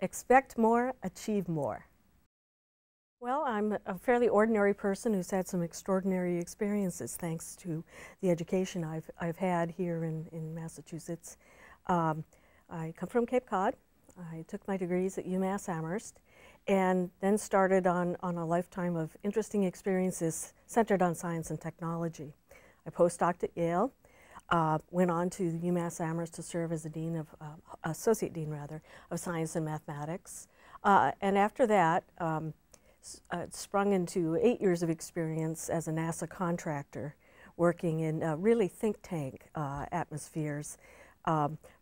Expect more, achieve more. Well, I'm a fairly ordinary person who's had some extraordinary experiences thanks to the education I've had here in Massachusetts. I come from Cape Cod. I took my degrees at UMass Amherst and then started on a lifetime of interesting experiences centered on science and technology. I postdoced at Yale, went on to UMass Amherst to serve as a dean of, associate dean rather, of science and mathematics. And after that, sprung into 8 years of experience as a NASA contractor, working in really think tank atmospheres.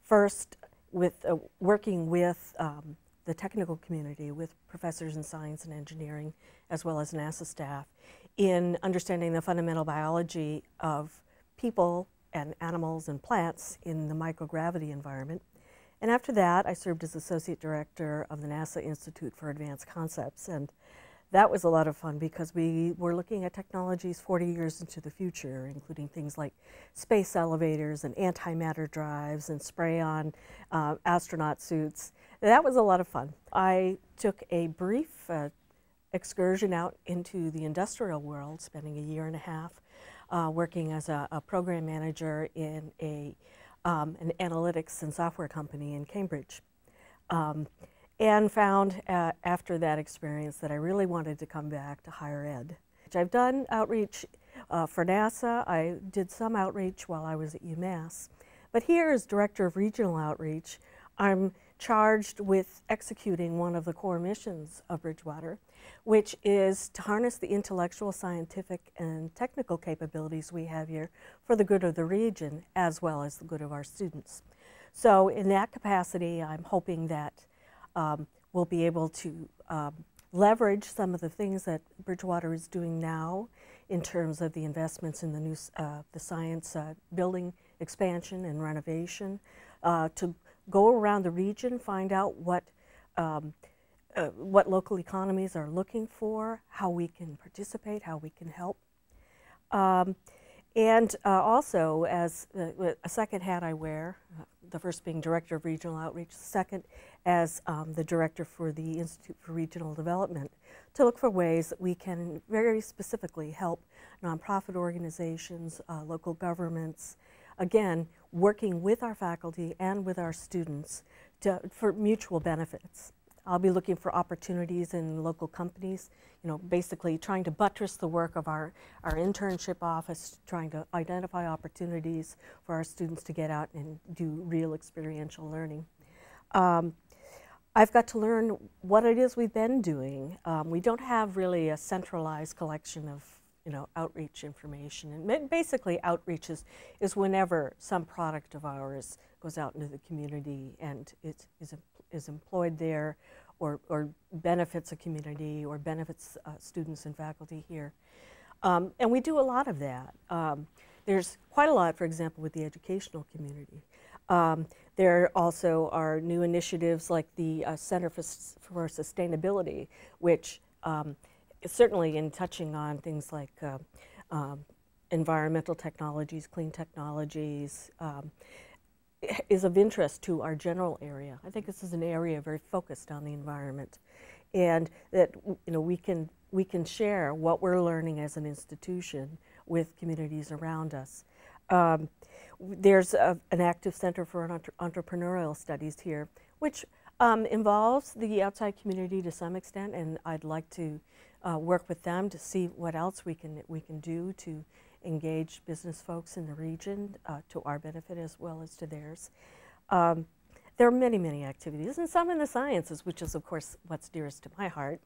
First, with working with the technical community, with professors in science and engineering, as well as NASA staff, in understanding the fundamental biology of people and animals and plants in the microgravity environment. And after that, I served as Associate Director of the NASA Institute for Advanced Concepts. And that was a lot of fun because we were looking at technologies 40 years into the future, including things like space elevators and antimatter drives and spray-on astronaut suits. That was a lot of fun. I took a brief excursion out into the industrial world, spending a year and a half working as a program manager in an analytics and software company in Cambridge. And found after that experience that I really wanted to come back to higher ed. I've done outreach for NASA. I did some outreach while I was at UMass. But here as Director of Regional Outreach, I'm charged with executing one of the core missions of Bridgewater, which is to harness the intellectual, scientific, and technical capabilities we have here for the good of the region, as well as the good of our students. So in that capacity, I'm hoping that we'll be able to leverage some of the things that Bridgewater is doing now in terms of the investments in the new the science building expansion and renovation, to go around the region, find out what local economies are looking for, how we can participate, how we can help. And also, as a second hat I wear, the first being Director of Regional Outreach, the second as the Director for the Institute for Regional Development, to look for ways that we can very specifically help nonprofit organizations, local governments, again, working with our faculty and with our students for mutual benefits. I'll be looking for opportunities in local companies, basically trying to buttress the work of our internship office, trying to identify opportunities for our students to get out and do real experiential learning. I've got to learn what it is we've been doing. We don't have really a centralized collection of outreach information. And basically outreach is whenever some product of ours goes out into the community and it is employed there or benefits a community or benefits students and faculty here. And we do a lot of that. There's quite a lot, for example, with the educational community. There also are new initiatives like the Center for Sustainability, which certainly in touching on things like environmental technologies, clean technologies, is of interest to our general area. I think this is an area very focused on the environment, and that we can share what we're learning as an institution with communities around us. There's an active Center for Entrepreneurial Studies here, which involves the outside community to some extent, and I'd like to work with them to see what else we can do to engage business folks in the region to our benefit as well as to theirs. There are many, many activities, and some in the sciences, which is, of course, what's dearest to my heart.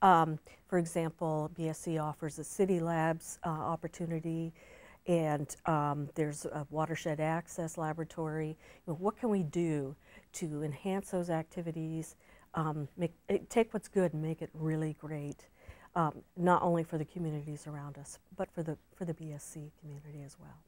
For example, BSC offers a City Labs opportunity, and there's a Watershed Access Laboratory. What can we do to enhance those activities, take what's good and make it really great? Not only for the communities around us, but for the BSC community as well.